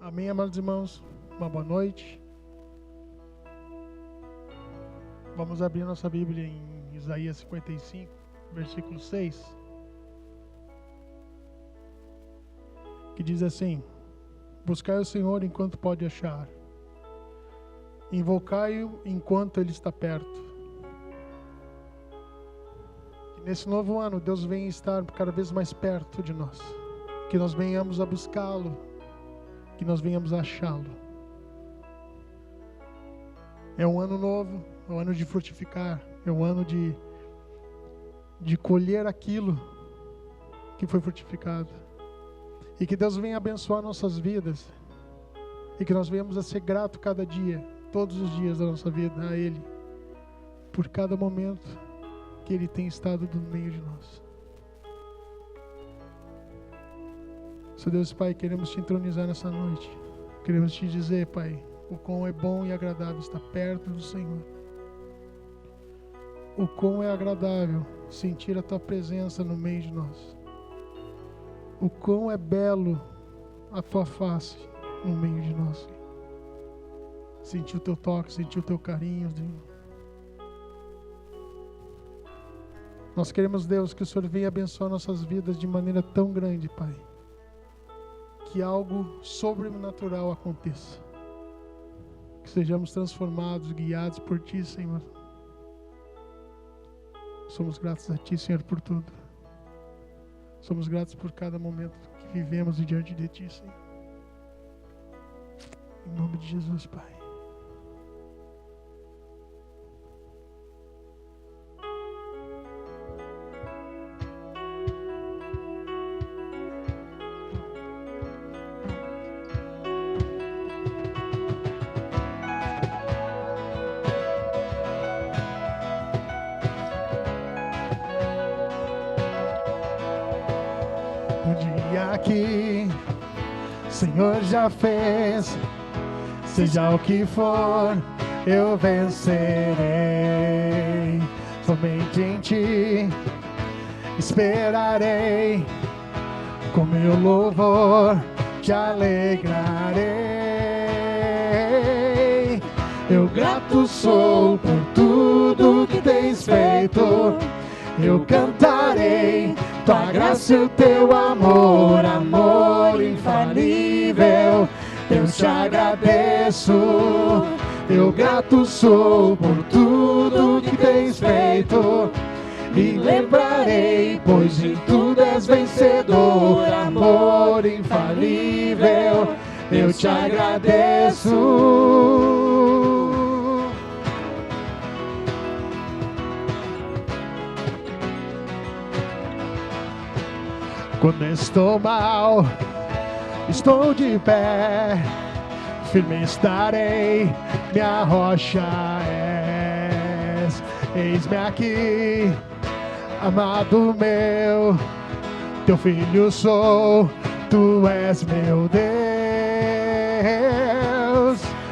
Amém, amados irmãos? Uma boa noite. Vamos abrir nossa Bíblia em Isaías 55, versículo 6. Que diz assim: Buscai o Senhor enquanto pode achar. Invocai-o enquanto Ele está perto. Que nesse novo ano Deus venha estar cada vez mais perto de nós. Que nós venhamos a buscá-lo. Que nós venhamos a achá-lo. É um ano novo, é um ano de frutificar, é um ano de colher aquilo que foi frutificado. E que Deus venha abençoar nossas vidas. E que nós venhamos a ser gratos cada dia, todos os dias da nossa vida a Ele. Por cada momento que Ele tem estado no meio de nós. Senhor Deus, Pai, queremos Te entronizar nessa noite. Queremos Te dizer, Pai, o quão é bom e agradável estar perto do Senhor. O quão é agradável sentir a Tua presença no meio de nós. O quão é belo a Tua face no meio de nós. Sentir o Teu toque, sentir o Teu carinho, Deus. Nós queremos, Deus, que o Senhor venha abençoar nossas vidas de maneira tão grande, Pai. Que algo sobrenatural aconteça. Que sejamos transformados, guiados por Ti, Senhor. Somos gratos a Ti, Senhor, por tudo. Somos gratos por cada momento que vivemos diante de Ti, Senhor. Em nome de Jesus, Pai. Que o Senhor já fez, seja o que for, eu vencerei. Somente em Ti esperarei, com meu louvor Te alegrarei. Eu grato sou por tudo que Tens feito, eu cantarei Tua graça e o Teu amor, amor infalível. Eu Te agradeço, eu grato sou por tudo que Tens feito. Me lembrarei, pois em tudo és vencedor, amor infalível. Eu Te agradeço. Quando estou mal, estou de pé, firme estarei, minha rocha és. Eis-me aqui, amado meu, Teu filho sou, Tu és meu Deus.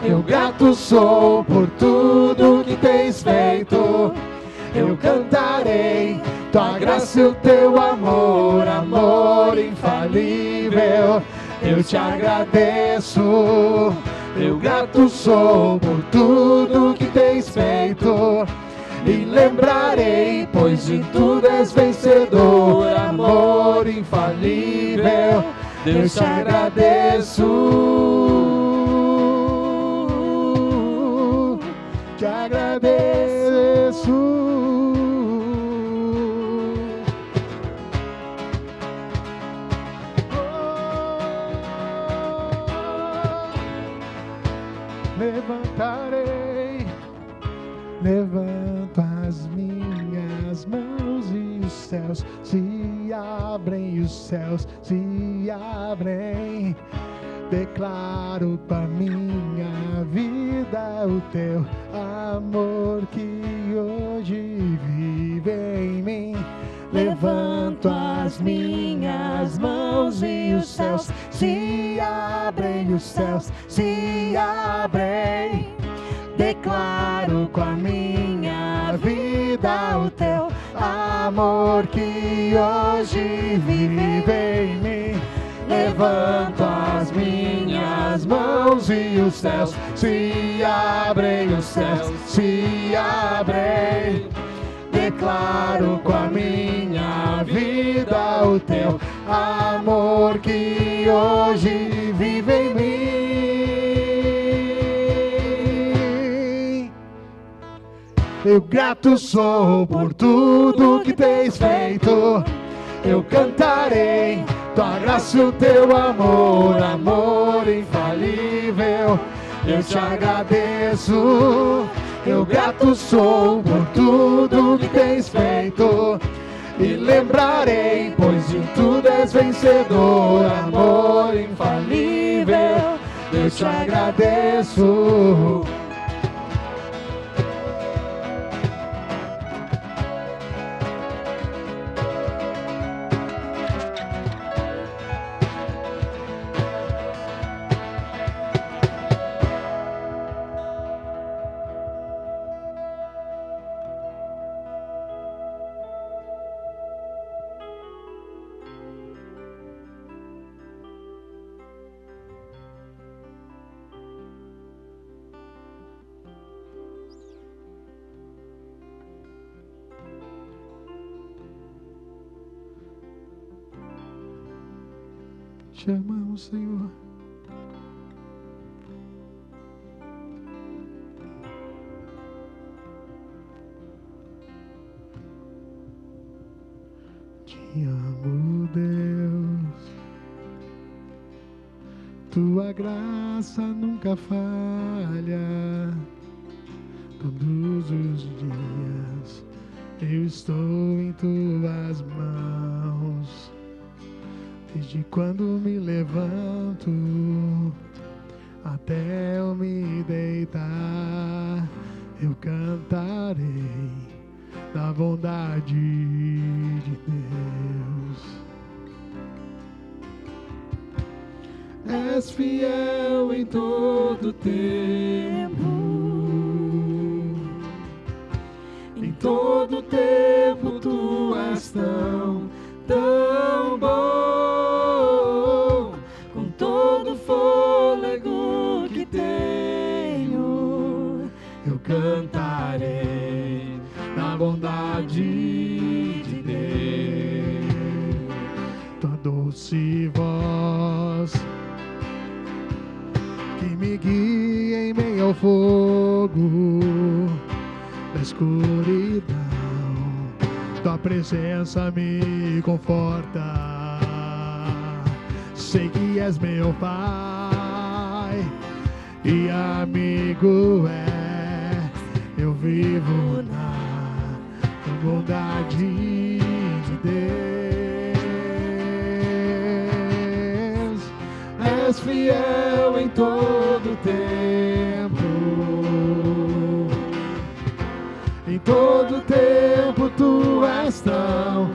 Eu grato sou por tudo que Tens feito, eu cantarei Tua graça e o Teu amor, amor infalível. Eu Te agradeço, eu grato sou por tudo que Tens feito. E lembrarei, pois em tudo és vencedor, amor infalível. Eu Te agradeço, Te agradeço. Levantarei, levanto as minhas mãos e os céus se abrem, os céus se abrem. Declaro pra minha vida o Teu amor que hoje vive em mim. Levanto as minhas mãos e os céus se abrem, os céus se abrem. Declaro com a minha vida o Teu amor que hoje vive em mim. Levanto as minhas e os céus se abrem, os céus se abrem. Declaro com a minha vida o teu amor que hoje vive em mim. Eu grato sou por tudo que tens feito. Eu cantarei tua graça e o teu amor, amor infalível. Eu te agradeço. Eu grato sou por tudo que tens feito. E lembrarei, pois de tudo és vencedor, amor infalível. Eu te agradeço. Te amamos, Senhor. Te amo, Deus. Tua graça nunca falha. Todos os dias eu estou em tuas mãos. Desde quando me levanto até eu me deitar, eu cantarei da bondade de Deus. És fiel em todo tempo, em todo tempo tu és tão bom. Fôlego que tenho, eu cantarei na bondade de Deus. Tua doce voz que me guia em meio ao fogo da escuridão, tua presença me conforta. Sei que és meu Pai e amigo eu vivo na bondade de Deus. És fiel em todo tempo, em todo tempo tu és tão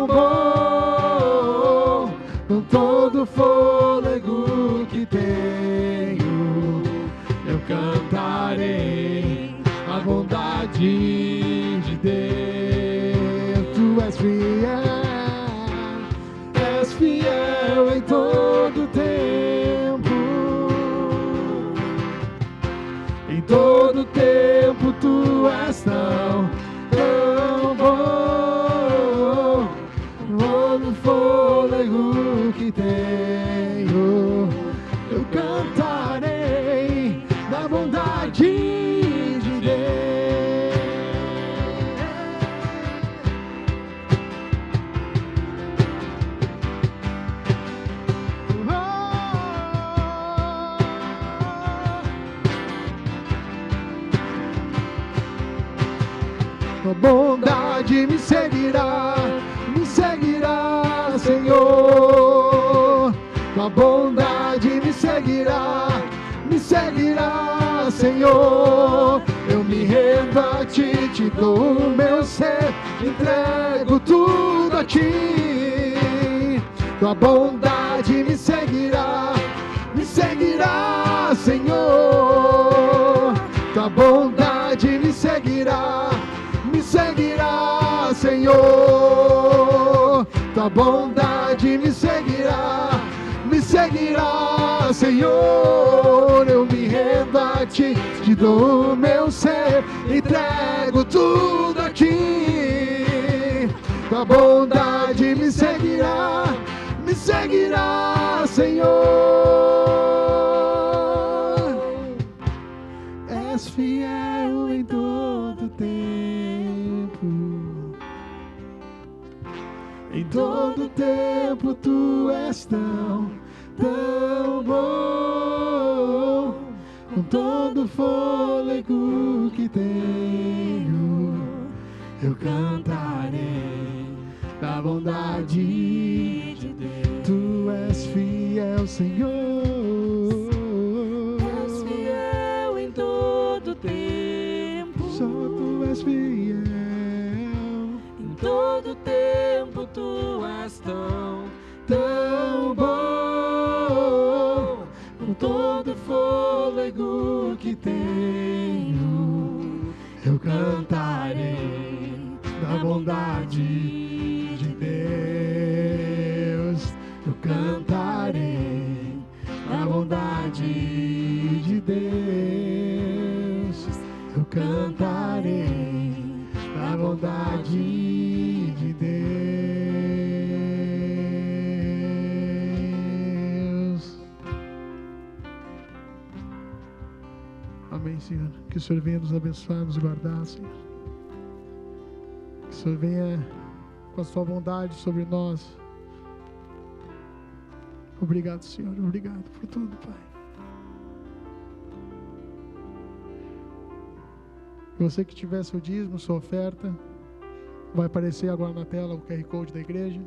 bom. Com todo fôlego que tenho, eu cantarei a bondade de Deus. Tu és fiel em todo tempo, em todo tempo tu és tão bom. Todo fôlego que tenho, eu cantarei da bondade de Deus. A bondade me seguirá, Senhor. Tua bondade me seguirá, Senhor. Eu me rendo a ti, te dou o meu ser, entrego tudo a ti. Tua bondade me seguirá, Senhor. Tua bondade me seguirá, Senhor. Tua bondade me seguirá, Senhor, eu me rendo a Ti, te dou o meu ser, entrego tudo a Ti. Tua bondade me seguirá, Senhor. És fiel em todo tempo, em todo tempo Tu és tão bom. Com todo fôlego que tenho, eu cantarei da bondade de Deus. Tu és fiel, Senhor. És fiel em todo tempo. Só Tu és fiel. Em todo tempo Tu és tão bom. Com todo fôlego que tenho, eu cantarei da bondade de Deus. Eu cantarei da bondade de Deus. Eu cantarei da bondade de Deus. Amém, Senhor. Que o Senhor venha nos abençoar, nos guardar, Senhor. Que o Senhor venha com a sua bondade sobre nós. Obrigado, Senhor. Obrigado por tudo, Pai. Você que tiver seu dízimo, sua oferta, vai aparecer agora na tela o QR Code da igreja.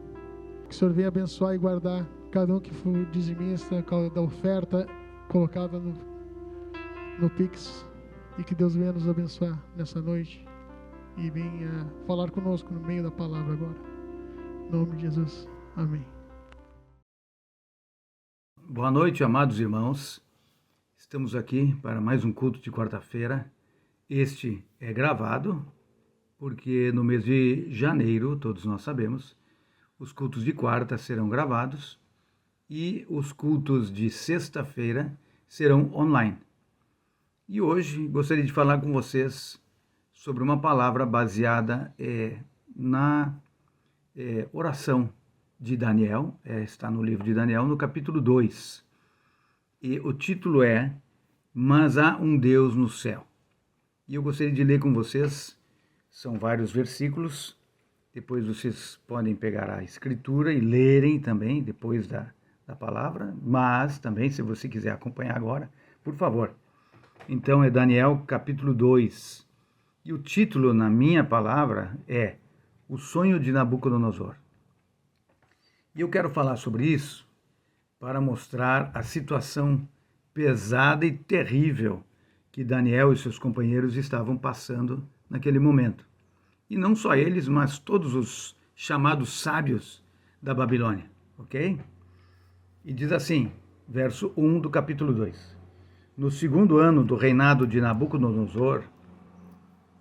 Que o Senhor venha abençoar e guardar cada um que for dizimista, da oferta colocada no Pix. E que Deus venha nos abençoar nessa noite e venha falar conosco no meio da palavra agora. Em nome de Jesus. Amém. Boa noite, amados irmãos. Estamos aqui para mais um culto de quarta-feira. Este é gravado, porque no mês de janeiro, todos nós sabemos, os cultos de quarta serão gravados e os cultos de sexta-feira serão online. E hoje gostaria de falar com vocês sobre uma palavra baseada na oração de Daniel, está no livro de Daniel, no capítulo 2. E o título é Mas há um Deus no céu. E eu gostaria de ler com vocês, são vários versículos, depois vocês podem pegar a escritura e lerem também, depois da palavra, mas também, se você quiser acompanhar agora, por favor. Então é Daniel capítulo 2, e o título na minha palavra é O Sonho de Nabucodonosor. E eu quero falar sobre isso para mostrar a situação pesada e terrível que Daniel e seus companheiros estavam passando naquele momento. E não só eles, mas todos os chamados sábios da Babilônia, ok? E diz assim, verso 1 do capítulo 2. No segundo ano do reinado de Nabucodonosor,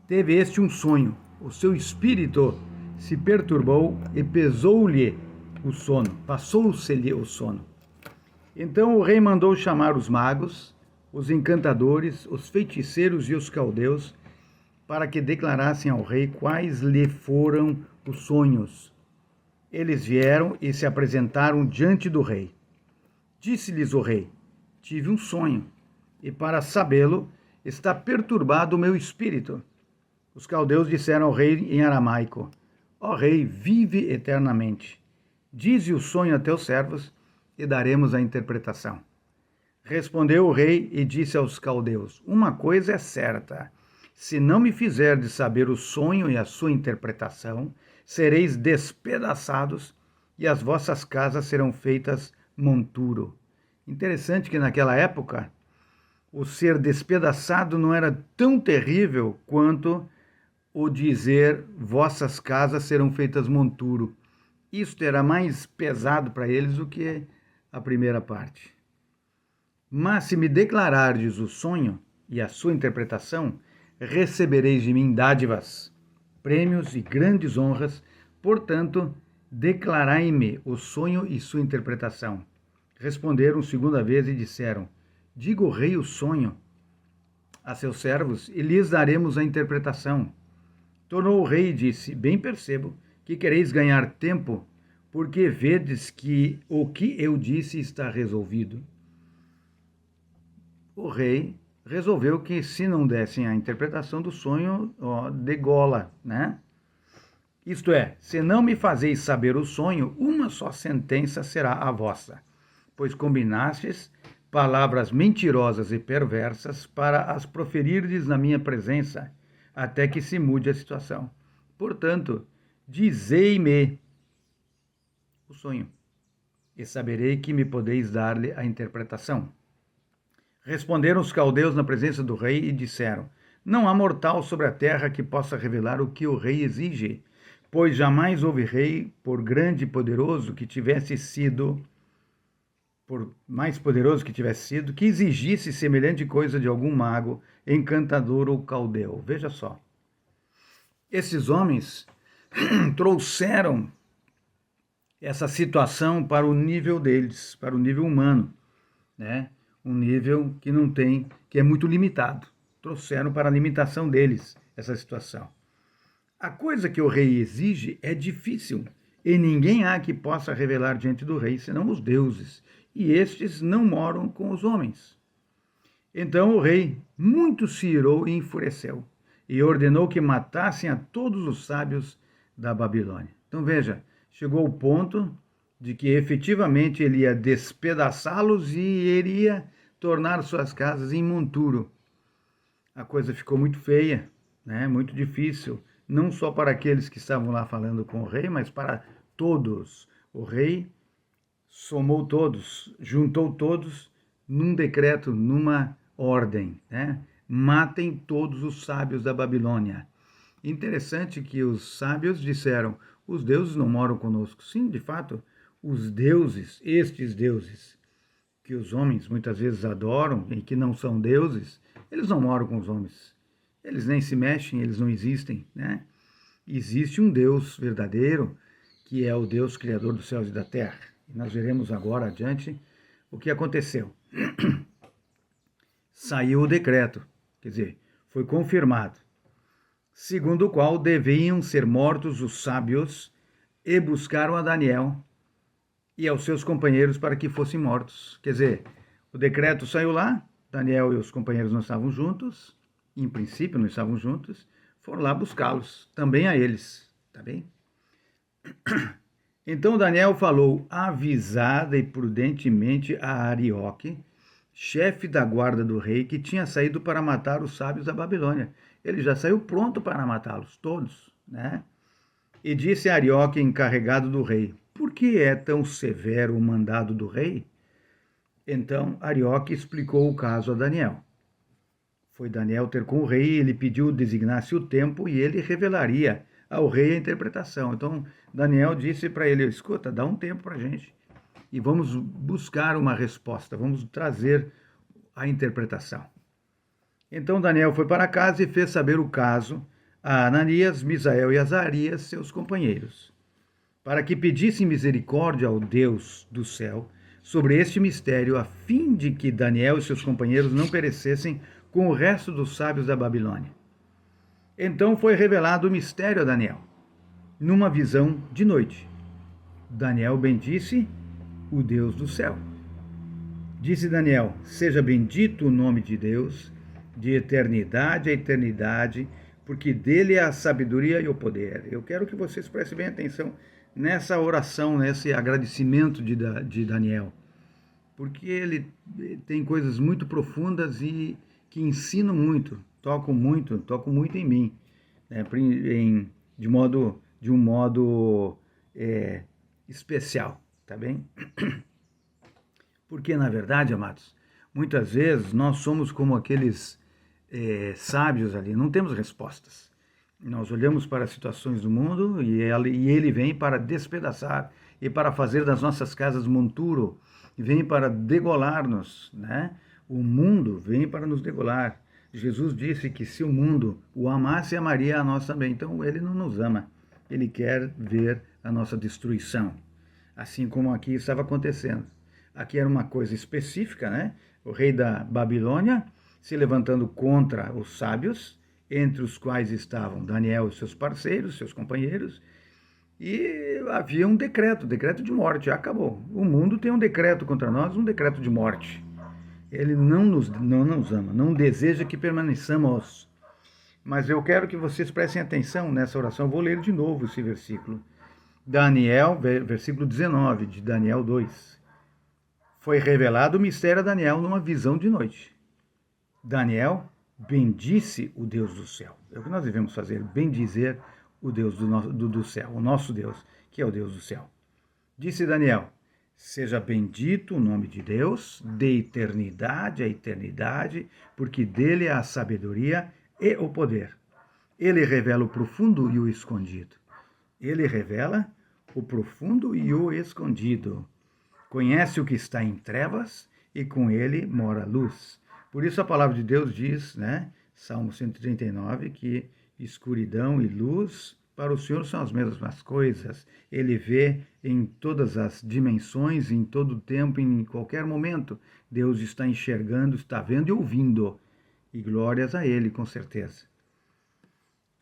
teve este um sonho. O seu espírito se perturbou e pesou-lhe o sono, passou-se-lhe o sono. Então o rei mandou chamar os magos, os encantadores, os feiticeiros e os caldeus, para que declarassem ao rei quais lhe foram os sonhos. Eles vieram e se apresentaram diante do rei. Disse-lhes o rei, tive um sonho, e para sabê-lo está perturbado o meu espírito. Os caldeus disseram ao rei em aramaico, ó rei, vive eternamente. Dize o sonho a teus servos, e daremos a interpretação. Respondeu o rei e disse aos caldeus, uma coisa é certa, se não me fizerdes saber o sonho e a sua interpretação, sereis despedaçados, e as vossas casas serão feitas monturo. Interessante que naquela época, o ser despedaçado não era tão terrível quanto o dizer, vossas casas serão feitas monturo. Isto era mais pesado para eles do que a primeira parte. Mas se me declarardes o sonho e a sua interpretação, recebereis de mim dádivas, prêmios e grandes honras. Portanto, declarai-me o sonho e sua interpretação. responderam segunda vez e disseram: diga o rei o sonho a seus servos e lhes daremos a interpretação. Tornou o rei e disse: bem percebo que quereis ganhar tempo, porque vedes que o que eu disse está resolvido. O rei resolveu que, se não dessem a interpretação do sonho, degola, né? Isto é, se não me fazeis saber o sonho, uma só sentença será a vossa, pois combinastes palavras mentirosas e perversas para as proferirdes na minha presença, até que se mude a situação. Portanto, dizei-me o sonho, e saberei que me podeis dar-lhe a interpretação. Responderam os caldeus na presença do rei e disseram: não há mortal sobre a terra que possa revelar o que o rei exige, pois jamais houve rei, por grande e poderoso que tivesse sido, por mais poderoso que tivesse sido, que exigisse semelhante coisa de algum mago, encantador ou caldeu. Veja só. Esses homens trouxeram essa situação para o nível deles, para o nível humano, né? Um nível que não tem, que é muito limitado. Trouxeram para a limitação deles essa situação. A coisa que o rei exige é difícil, e ninguém há que possa revelar diante do rei, senão os deuses, e estes não moram com os homens. Então o rei muito se irou e enfureceu, e ordenou que matassem a todos os sábios da Babilônia. Então veja, chegou o ponto de que efetivamente ele ia despedaçá-los e iria tornar suas casas em monturo. A coisa ficou muito feia, né? Muito difícil, não só para aqueles que estavam lá falando com o rei, mas para todos. O rei somou todos, juntou todos num decreto, numa ordem, né? Matem todos os sábios da Babilônia. Interessante que os sábios disseram: os deuses não moram conosco. Sim, de fato, os deuses, estes deuses, que os homens muitas vezes adoram e que não são deuses, eles não moram com os homens. Eles nem se mexem, eles não existem, né? Existe um Deus verdadeiro, que é o Deus criador dos céus e da terra. E nós veremos agora adiante o que aconteceu. Saiu o decreto, quer dizer, foi confirmado, segundo o qual deviam ser mortos os sábios, e buscaram a Daniel e aos seus companheiros para que fossem mortos. Quer dizer, o decreto saiu lá, Daniel e os companheiros não estavam juntos, em princípio não estavam juntos, foram lá buscá-los, também a eles, tá bem? Então Daniel falou avisada e prudentemente a Arioque, chefe da guarda do rei, que tinha saído para matar os sábios da Babilônia. Ele já saiu pronto para matá-los todos, né? E disse a Arioque, encarregado do rei: por que é tão severo o mandado do rei? Então Arioque explicou o caso a Daniel. Foi Daniel ter com o rei, ele pediu designasse o tempo e ele revelaria ao rei a interpretação. Então Daniel disse para ele: escuta, dá um tempo para a gente e vamos buscar uma resposta, vamos trazer a interpretação. Então Daniel foi para casa e fez saber o caso a Ananias, Misael e Azarias, seus companheiros, para que pedissem misericórdia ao Deus do céu sobre este mistério, a fim de que Daniel e seus companheiros não perecessem com o resto dos sábios da Babilônia. Então foi revelado o mistério a Daniel, numa visão de noite. Daniel bendisse o Deus do céu. Disse Daniel: seja bendito o nome de Deus, de eternidade a eternidade, porque dele é a sabedoria e o poder. Eu quero que vocês prestem bem atenção nessa oração, nesse agradecimento de Daniel, porque ele tem coisas muito profundas e que ensinam muito, tocam muito em mim, né, de um modo especial, tá bem? Porque, na verdade, amados, muitas vezes nós somos como aqueles sábios ali, não temos respostas. Nós olhamos para as situações do mundo e ele vem para despedaçar e para fazer das nossas casas monturo, vem para degolar-nos, né? O mundo vem para nos degolar. Jesus disse que se o mundo o amasse, amaria a nós também. Então ele não nos ama, ele quer ver a nossa destruição, assim como aqui estava acontecendo. aqui era uma coisa específica, né? O rei da Babilônia se levantando contra os sábios, entre os quais estavam Daniel e seus parceiros, seus companheiros, e havia um decreto de morte, acabou. O mundo tem um decreto contra nós, um decreto de morte. Ele não nos ama, não deseja que permaneçamos. Mas eu quero que vocês prestem atenção nessa oração, eu vou ler de novo esse versículo. Daniel, versículo 19 de Daniel 2. Foi revelado o mistério a Daniel numa visão de noite. Daniel bendisse o Deus do céu. É o que nós devemos fazer, bendizer o Deus do céu, o nosso Deus, que é o Deus do céu. Disse Daniel, seja bendito o nome de Deus, de eternidade a eternidade, porque dele é a sabedoria e o poder. Ele revela o profundo e o escondido. Ele revela o profundo e o escondido. Conhece o que está em trevas e com ele mora a luz. Por isso a palavra de Deus diz, né, Salmo 139, que escuridão e luz para o Senhor são as mesmas coisas. Ele vê em todas as dimensões, em todo o tempo, em qualquer momento. Deus está enxergando, está vendo e ouvindo. E glórias a Ele, com certeza.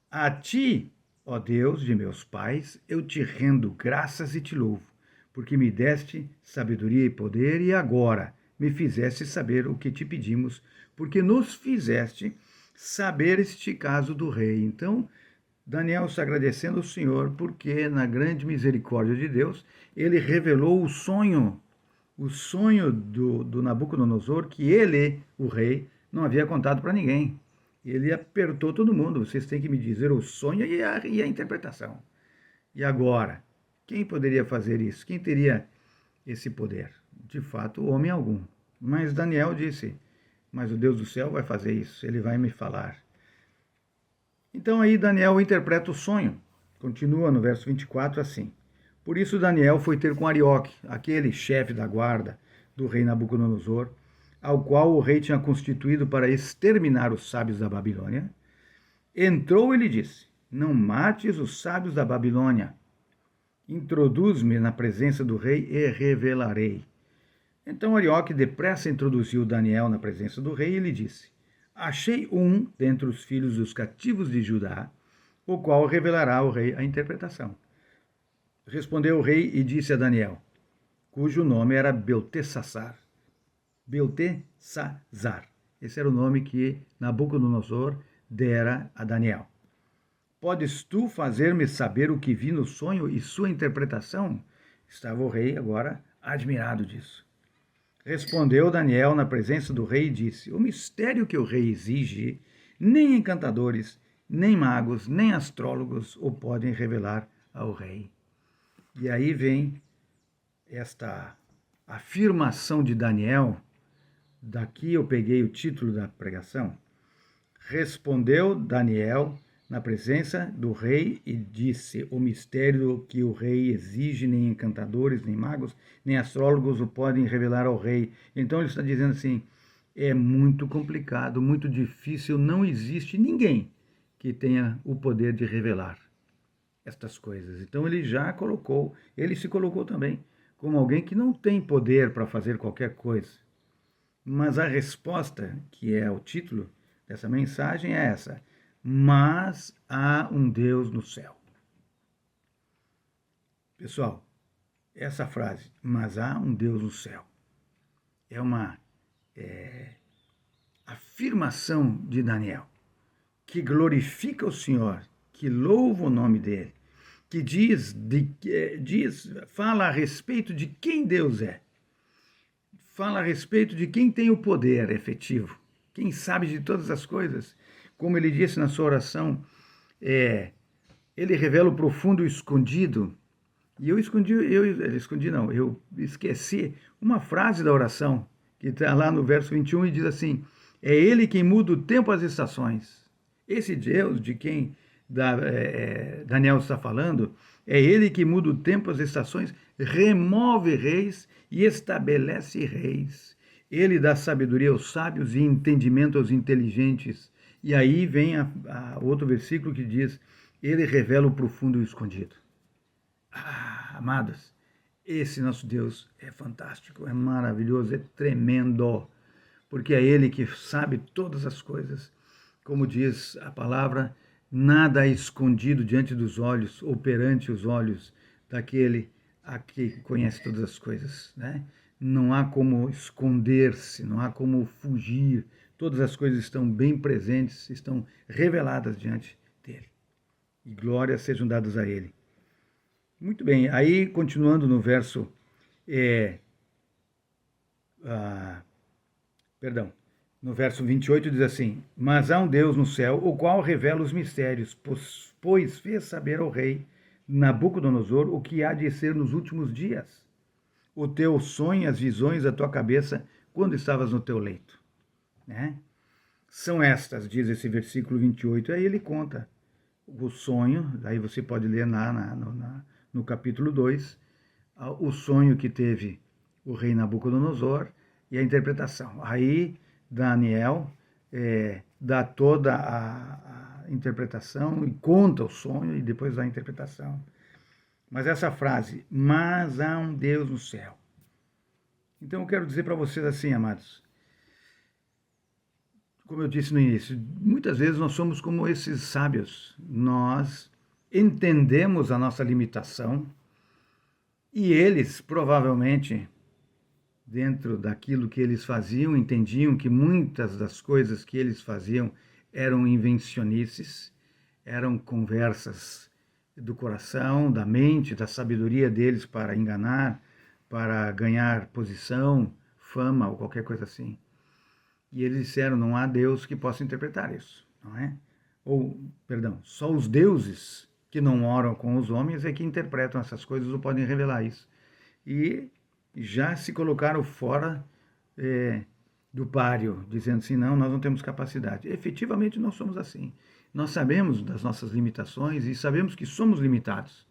A Ti, ó Deus de meus pais, eu te rendo graças e te louvo, porque me deste sabedoria e poder e agora me fizeste saber o que te pedimos, porque nos fizeste saber este caso do rei. Então, Daniel está agradecendo ao Senhor, porque na grande misericórdia de Deus, ele revelou o sonho do Nabucodonosor, que ele, o rei, não havia contado para ninguém. Ele apertou todo mundo, vocês têm que me dizer o sonho e a interpretação. E agora, quem poderia fazer isso? Quem teria esse poder? De fato, homem algum. Mas Daniel disse, mas o Deus do céu vai fazer isso, ele vai me falar. Então aí Daniel interpreta o sonho. Continua no verso 24 assim. Por isso Daniel foi ter com Arioque, aquele chefe da guarda do rei Nabucodonosor, ao qual o rei tinha constituído para exterminar os sábios da Babilônia. Entrou e lhe disse, não mates os sábios da Babilônia. Introduz-me na presença do rei e revelarei. Então Arioque depressa introduziu Daniel na presença do rei e lhe disse, achei um dentre os filhos dos cativos de Judá, o qual revelará ao rei a interpretação. Respondeu o rei e disse a Daniel, cujo nome era Beltesazar. Beltesazar. Esse era o nome que Nabucodonosor dera a Daniel. Podes tu fazer-me saber o que vi no sonho e sua interpretação? Estava o rei agora admirado disso. Respondeu Daniel na presença do rei e disse, o mistério que o rei exige, nem encantadores, nem magos, nem astrólogos o podem revelar ao rei. E aí vem esta afirmação de Daniel. Daqui eu peguei o título da pregação. Respondeu Daniel na presença do rei e disse, o mistério que o rei exige, nem encantadores, nem magos, nem astrólogos o podem revelar ao rei. Então ele está dizendo assim, é muito complicado, muito difícil, não existe ninguém que tenha o poder de revelar estas coisas. Então ele se colocou também como alguém que não tem poder para fazer qualquer coisa. Mas a resposta, que é o título dessa mensagem, é essa. Mas há um Deus no céu. Pessoal, essa frase, mas há um Deus no céu, é uma afirmação de Daniel, que glorifica o Senhor, que louva o nome dele, que fala a respeito de quem Deus é, fala a respeito de quem tem o poder efetivo, quem sabe de todas as coisas. Como ele disse na sua oração, ele revela o profundo e o escondido. E eu esqueci uma frase da oração, que está lá no verso 21 e diz assim, é ele quem muda o tempo às estações. Esse Deus de quem Daniel está falando, é ele que muda o tempo às estações, remove reis e estabelece reis. Ele dá sabedoria aos sábios e entendimento aos inteligentes. E aí vem outro versículo que diz, ele revela o profundo e o escondido. Amados, Esse nosso Deus é fantástico, é maravilhoso, é tremendo, porque é Ele que sabe todas as coisas. Como diz a palavra, nada é escondido diante dos olhos ou perante os olhos daquele a que conhece todas as coisas, né? Não há como esconder-se, não há como fugir. Todas as coisas estão bem presentes, estão reveladas diante dele. E glórias sejam dadas a ele. Muito bem, aí continuando no verso, no verso 28 diz assim: mas há um Deus no céu, o qual revela os mistérios, pois fez saber ao rei Nabucodonosor o que há de ser nos últimos dias. O teu sonho, as visões da tua cabeça, quando estavas no teu leito. Né? São estas, diz esse versículo 28, aí ele conta o sonho, aí você pode ler no capítulo 2, o sonho que teve o rei Nabucodonosor e a interpretação. Aí Daniel dá toda a interpretação e conta o sonho e depois dá a interpretação. Mas essa frase, mas há um Deus no céu. Então eu quero dizer para vocês assim, amados, como eu disse no início, muitas vezes nós somos como esses sábios. Nós entendemos a nossa limitação e eles, provavelmente, dentro daquilo que eles faziam, entendiam que muitas das coisas que eles faziam eram invencionices, eram conversas do coração, da mente, da sabedoria deles para enganar, para ganhar posição, fama ou qualquer coisa assim. E eles disseram, não há Deus que possa interpretar isso, não é? Só os deuses que não oram com os homens é que interpretam essas coisas ou podem revelar isso. E já se colocaram fora do páreo, dizendo assim, não, nós não temos capacidade. Efetivamente nós somos assim. Nós sabemos das nossas limitações e sabemos que somos limitados.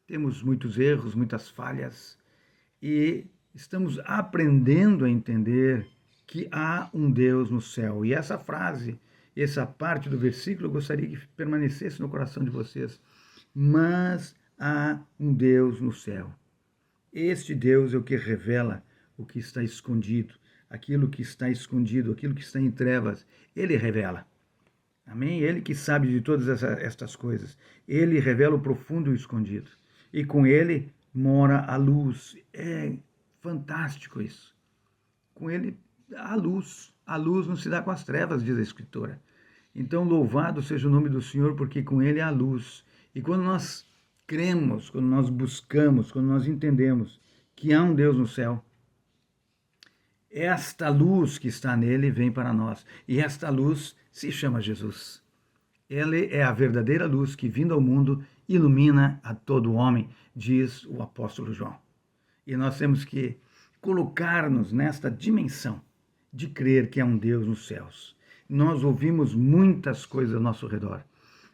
Temos muitos erros, muitas falhas e estamos aprendendo a entender que há um Deus no céu. E essa frase, essa parte do versículo, eu gostaria que permanecesse no coração de vocês. Mas há um Deus no céu. Este Deus é o que revela o que está escondido, aquilo que está escondido, aquilo que está em trevas. Ele revela. Amém? Ele que sabe de todas estas coisas. Ele revela o profundo e o escondido. E com ele mora a luz. É fantástico isso. Com ele, a luz. A luz não se dá com as trevas, diz a Escritura. Então, louvado seja o nome do Senhor, porque com ele há luz. E quando nós cremos, quando nós buscamos, quando nós entendemos que há um Deus no céu, esta luz que está nele vem para nós. E esta luz se chama Jesus. Ele é a verdadeira luz que, vindo ao mundo, ilumina a todo homem, diz o apóstolo João. E nós temos que colocar-nos nesta dimensão de crer que há um Deus nos céus. Nós ouvimos muitas coisas ao nosso redor.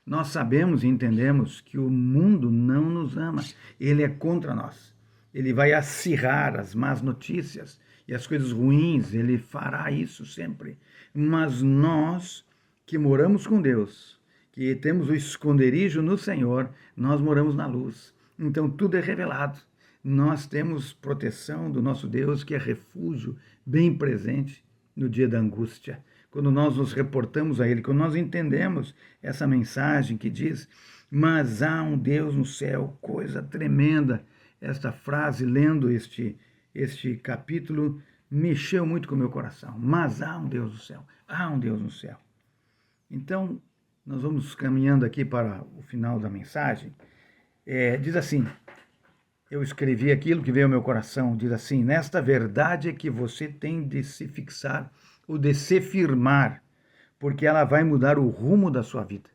Nós sabemos e entendemos que o mundo não nos ama. Ele é contra nós. Ele vai acirrar as más notícias e as coisas ruins. Ele fará isso sempre. Mas nós que moramos com Deus, que temos o esconderijo no Senhor, nós moramos na luz. Então tudo é revelado. Nós temos proteção do nosso Deus, que é refúgio bem presente no dia da angústia. Quando nós nos reportamos a Ele, quando nós entendemos essa mensagem que diz, mas há um Deus no céu, coisa tremenda. Esta frase, lendo este capítulo, mexeu muito com o meu coração. Mas há um Deus no céu, há um Deus no céu. Então, nós vamos caminhando aqui para o final da mensagem. Diz assim, eu escrevi aquilo que veio ao meu coração, diz assim, nesta verdade é que você tem de se fixar, ou de se firmar, porque ela vai mudar o rumo da sua vida.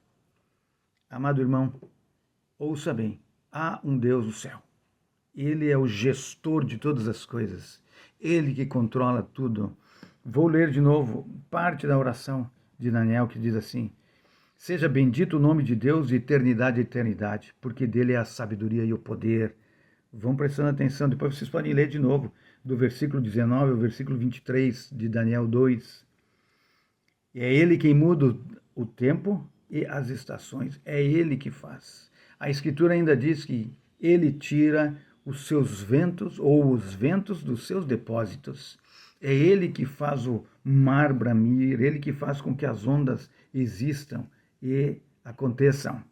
Amado irmão, ouça bem, há um Deus no céu. Ele é o gestor de todas as coisas. Ele que controla tudo. Vou ler de novo parte da oração de Daniel que diz assim, seja bendito o nome de Deus de eternidade a eternidade, porque dele é a sabedoria e o poder. Vão prestando atenção, depois vocês podem ler de novo, do versículo 19 ao versículo 23 de Daniel 2. É ele quem muda o tempo e as estações, é ele que faz. A Escritura ainda diz que ele tira os seus ventos ou os ventos dos seus depósitos. É Ele que faz o mar bramir, Ele que faz com que as ondas existam e aconteçam.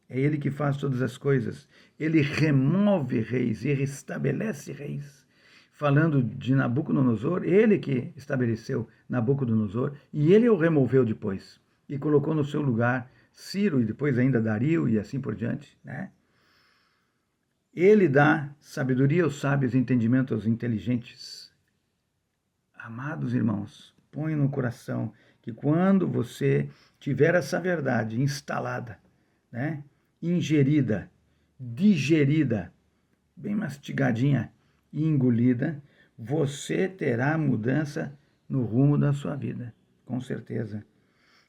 É Ele que faz todas as coisas. Ele remove reis e restabelece reis. Falando de Nabucodonosor, Ele que estabeleceu Nabucodonosor e Ele o removeu depois e colocou no seu lugar Ciro e depois ainda Dario e assim por diante, né? Ele dá sabedoria aos sábios e entendimento aos inteligentes. Amados irmãos, põe no coração que quando você tiver essa verdade instalada, né, ingerida, digerida, bem mastigadinha e engolida, você terá mudança no rumo da sua vida, com certeza.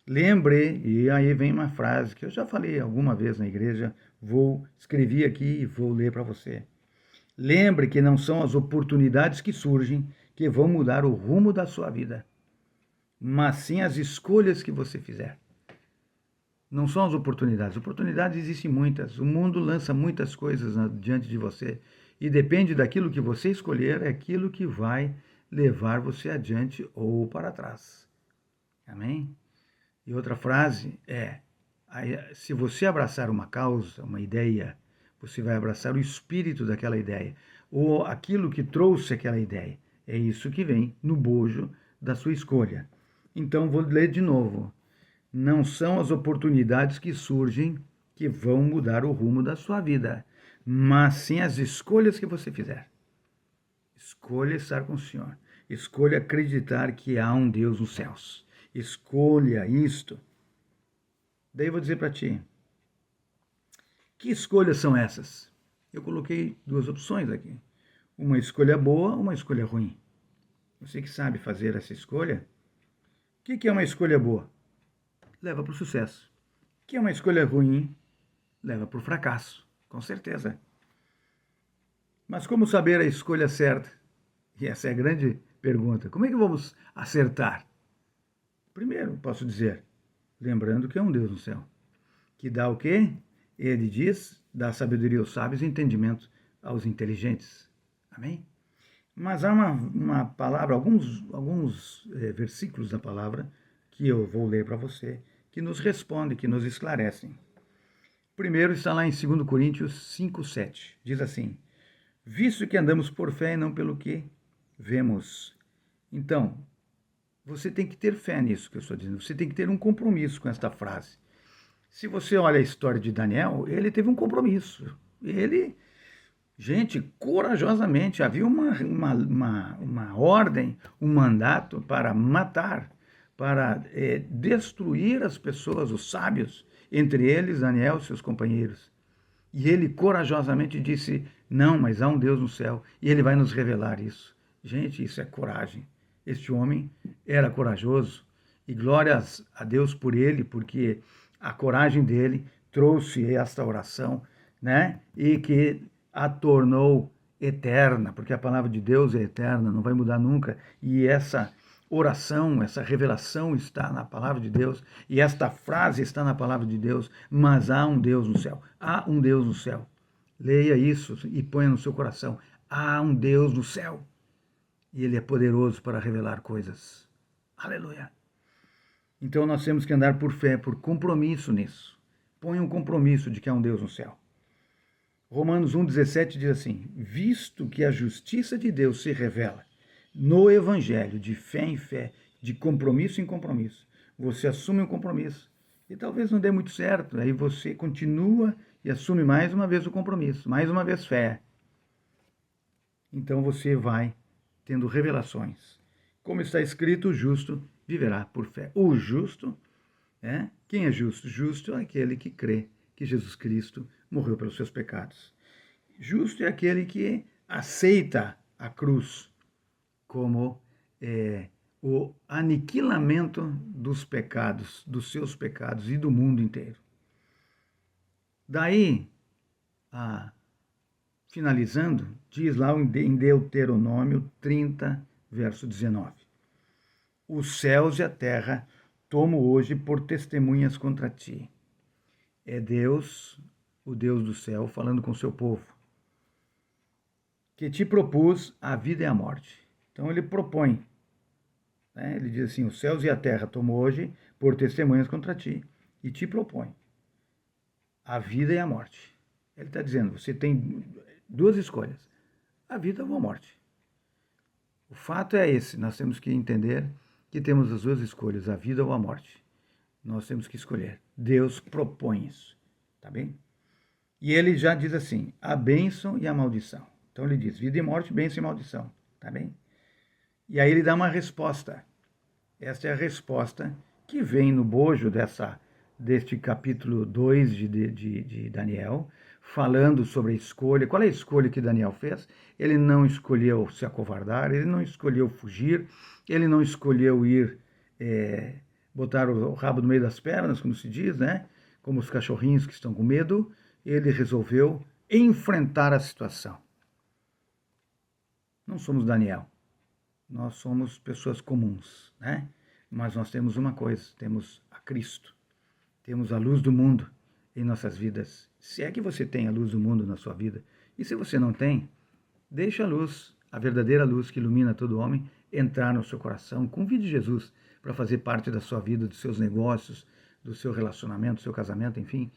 Lembre, e aí vem uma frase que eu já falei alguma vez na igreja, escrevi aqui e vou ler para você. Lembre que não são as oportunidades que surgem que vão mudar o rumo da sua vida, mas sim as escolhas que você fizer. Não são as oportunidades. Oportunidades existem muitas. O mundo lança muitas coisas diante de você e depende daquilo que você escolher, é aquilo que vai levar você adiante ou para trás. Amém? E outra frase é: se você abraçar uma causa, uma ideia, você vai abraçar o espírito daquela ideia, ou aquilo que trouxe aquela ideia. É isso que vem no bojo da sua escolha. Então, vou ler de novo. Não são as oportunidades que surgem que vão mudar o rumo da sua vida, mas sim as escolhas que você fizer. Escolha estar com o Senhor. Escolha acreditar que há um Deus nos céus. Escolha isto. Daí eu vou dizer para ti, que escolhas são essas? Eu coloquei duas opções aqui. Uma escolha boa, uma escolha ruim. Você que sabe fazer essa escolha, o que é uma escolha boa? Leva para o sucesso. O que é uma escolha ruim? Leva para o fracasso, com certeza. Mas como saber a escolha certa? E essa é a grande pergunta. Como é que vamos acertar? Primeiro, posso dizer, lembrando que é um Deus no céu, que dá o quê? Ele diz, dá sabedoria aos sábios e entendimento aos inteligentes. Amém? Mas há uma palavra, alguns versículos da palavra que eu vou ler para você, que nos respondem, que nos esclarecem. Primeiro está lá em 2 Coríntios 5:7. Diz assim: visto que andamos por fé e não pelo que vemos. Então, você tem que ter fé nisso que eu estou dizendo. Você tem que ter um compromisso com esta frase. Se você olha a história de Daniel, ele teve um compromisso. Ele, gente, corajosamente, havia uma ordem, um mandato para matar, para destruir as pessoas, os sábios, entre eles Daniel e seus companheiros. E ele corajosamente disse, não, mas há um Deus no céu, e ele vai nos revelar isso. Gente, isso é coragem. Este homem era corajoso, e glórias a Deus por ele, porque a coragem dele trouxe esta oração, né? E que a tornou eterna, porque a palavra de Deus é eterna, não vai mudar nunca, e essa oração, essa revelação está na palavra de Deus, e esta frase está na palavra de Deus, mas há um Deus no céu, há um Deus no céu. Leia isso e ponha no seu coração, há um Deus no céu, e Ele é poderoso para revelar coisas. Aleluia! Então nós temos que andar por fé, por compromisso nisso. Põe um compromisso de que há um Deus no céu. Romanos 1,17 diz assim, visto que a justiça de Deus se revela no Evangelho, de fé em fé, de compromisso em compromisso, você assume um compromisso, e talvez não dê muito certo, aí você continua e assume mais uma vez o compromisso, mais uma vez fé. Então você vai tendo revelações. Como está escrito, o justo viverá por fé. O justo, quem é justo? Justo é aquele que crê que Jesus Cristo morreu pelos seus pecados. Justo é aquele que aceita a cruz como o aniquilamento dos pecados, dos seus pecados e do mundo inteiro. Daí, finalizando, diz lá em Deuteronômio 30, verso 19. Os céus e a terra tomo hoje por testemunhas contra ti. É Deus, o Deus do céu, falando com o seu povo. que te propus a vida e a morte. Então ele propõe, né? Ele diz assim, os céus e a terra tomo hoje por testemunhas contra ti, e te propõe a vida e a morte. Ele está dizendo, você tem duas escolhas, a vida ou a morte. O fato é esse, nós temos que entender que temos as duas escolhas, a vida ou a morte. Nós temos que escolher. Deus propõe isso, tá bem? E ele já diz assim, a bênção e a maldição. Então ele diz, vida e morte, bênção e maldição, tá bem? E aí ele dá uma resposta. Esta é a resposta que vem no bojo deste capítulo 2 de Daniel, falando sobre a escolha. Qual é a escolha que Daniel fez? Ele não escolheu se acovardar, ele não escolheu fugir, ele não escolheu ir botar o rabo no meio das pernas, como se diz, né? Como os cachorrinhos que estão com medo. Ele resolveu enfrentar a situação. Não somos Daniel, nós somos pessoas comuns, né? Mas nós temos uma coisa, temos a Cristo, temos a luz do mundo em nossas vidas. Se é que você tem a luz do mundo na sua vida, e se você não tem, deixa a luz, a verdadeira luz que ilumina todo homem, entrar no seu coração. Convide Jesus para fazer parte da sua vida, dos seus negócios, do seu relacionamento, do seu casamento, enfim.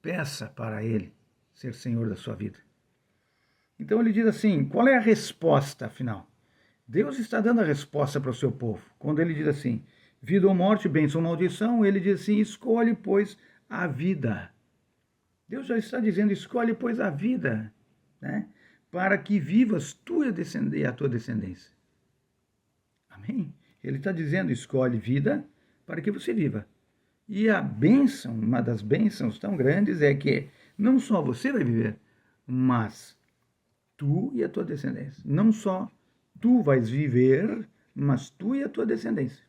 Peça para Ele ser Senhor da sua vida. Então ele diz assim, qual é a resposta, afinal? Deus está dando a resposta para o seu povo. Quando ele diz assim, vida ou morte, bênção ou maldição, ele diz assim, escolhe, pois, a vida. Deus já está dizendo, escolhe, pois, a vida, né? Para que vivas tu e a tua descendência. Amém? Ele está dizendo, escolhe vida para que você viva. E a bênção, uma das bênçãos tão grandes é que não só você vai viver, mas tu e a tua descendência. Não só tu vais viver, mas tu e a tua descendência.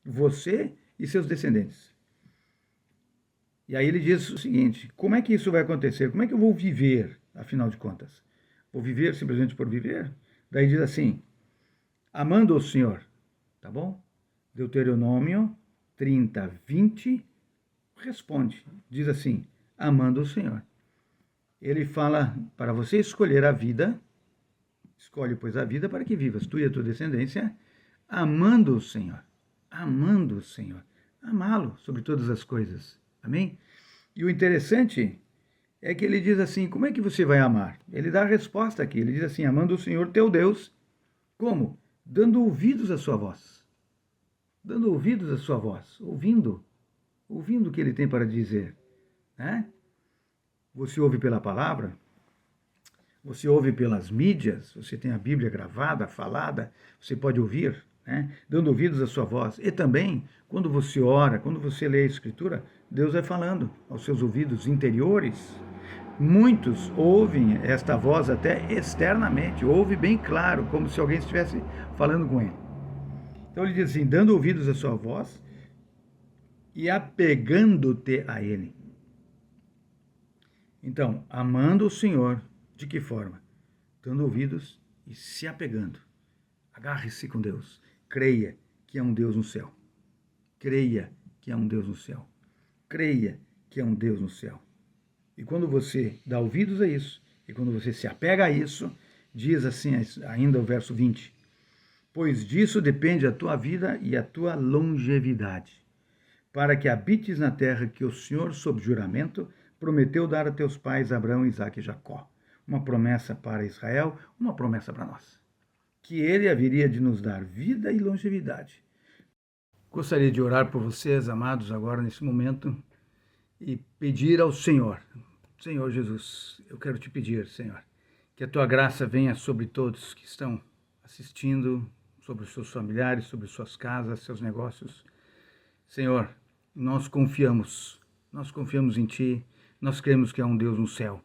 Você e seus descendentes. E aí ele diz o seguinte, como é que isso vai acontecer? Como é que eu vou viver, afinal de contas? Vou viver simplesmente por viver? Daí diz assim, amando o Senhor, tá bom? Deuteronômio 30, 20, responde, diz assim, amando o Senhor. Ele fala para você escolher a vida, escolhe, pois, a vida para que vivas, tu e a tua descendência, amando o Senhor, amá-lo sobre todas as coisas, amém? E o interessante é que ele diz assim, como é que você vai amar? Ele dá a resposta aqui, ele diz assim, amando o Senhor teu Deus, como? Dando ouvidos à sua voz, ouvindo o que ele tem para dizer, né? Você ouve pela palavra, você ouve pelas mídias, você tem a Bíblia gravada, falada, você pode ouvir, né? Dando ouvidos à sua voz. E também, quando você ora, quando você lê a Escritura, Deus vai falando aos seus ouvidos interiores. Muitos ouvem esta voz até externamente, ouve bem claro, como se alguém estivesse falando com ele. Então ele diz assim, dando ouvidos à sua voz e apegando-te a ele. Então, amando o Senhor, de que forma? Dando ouvidos e se apegando. Agarre-se com Deus. Creia que há um Deus no céu. Creia que há um Deus no céu. Creia que há um Deus no céu. E quando você dá ouvidos a isso, e quando você se apega a isso, diz assim ainda o verso 20, pois disso depende a tua vida e a tua longevidade, para que habites na terra que o Senhor, sob juramento, prometeu dar a teus pais Abraão, Isaque e Jacó. Uma promessa para Israel, uma promessa para nós. Que ele haveria de nos dar vida e longevidade. Gostaria de orar por vocês, amados, agora nesse momento, e pedir ao Senhor, Senhor Jesus, eu quero te pedir, Senhor, que a tua graça venha sobre todos que estão assistindo, sobre os seus familiares, sobre suas casas, seus negócios. Senhor, nós confiamos em Ti, nós cremos que há um Deus no céu.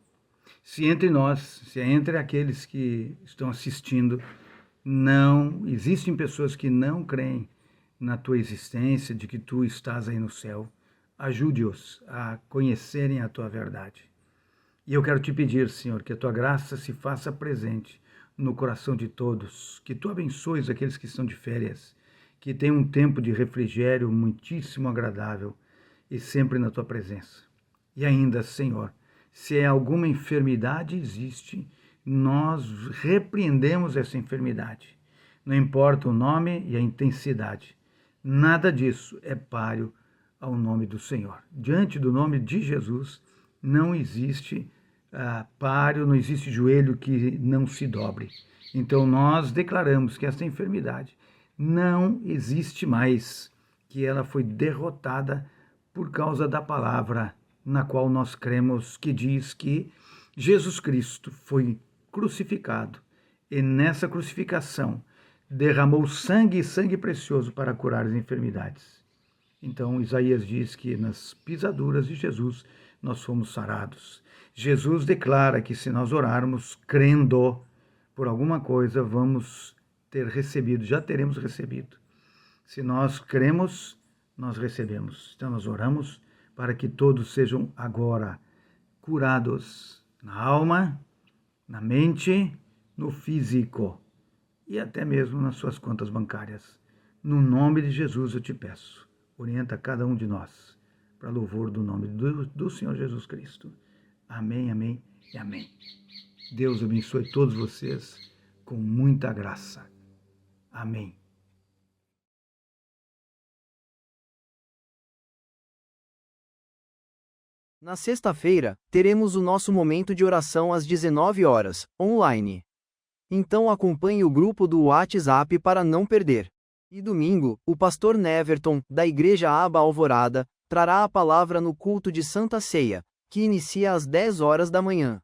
Se entre nós, se entre aqueles que estão assistindo, não existem pessoas que não creem na Tua existência, de que Tu estás aí no céu, ajude-os a conhecerem a Tua verdade. E eu quero te pedir, Senhor, que a Tua graça se faça presente no coração de todos, que Tu abençoes aqueles que estão de férias, que tenham um tempo de refrigério muitíssimo agradável e sempre na Tua presença. E ainda, Senhor, se alguma enfermidade existe nós repreendemos essa enfermidade. Não importa o nome e a intensidade. Nada disso é páreo ao nome do Senhor. Diante do nome de Jesus, não existe páreo, não existe joelho que não se dobre. Então nós declaramos que essa enfermidade não existe mais, que ela foi derrotada por causa da palavra na qual nós cremos, que diz que Jesus Cristo foi crucificado e nessa crucificação derramou sangue e sangue precioso para curar as enfermidades. Então Isaías diz que nas pisaduras de Jesus nós fomos sarados. Jesus declara que se nós orarmos crendo por alguma coisa, vamos ter recebido, já teremos recebido. Se nós cremos, nós recebemos. Então nós oramos para que todos sejam agora curados na alma, na mente, no físico e até mesmo nas suas contas bancárias. No nome de Jesus eu te peço, orienta cada um de nós para louvor do nome do Senhor Jesus Cristo. Amém, amém e amém. Deus abençoe todos vocês com muita graça. Amém. Na sexta-feira, teremos o nosso momento de oração às 19 horas, online. Então acompanhe o grupo do WhatsApp para não perder. E domingo, o pastor Neverton, da Igreja Aba Alvorada, trará a palavra no culto de Santa Ceia, que inicia às 10 horas da manhã.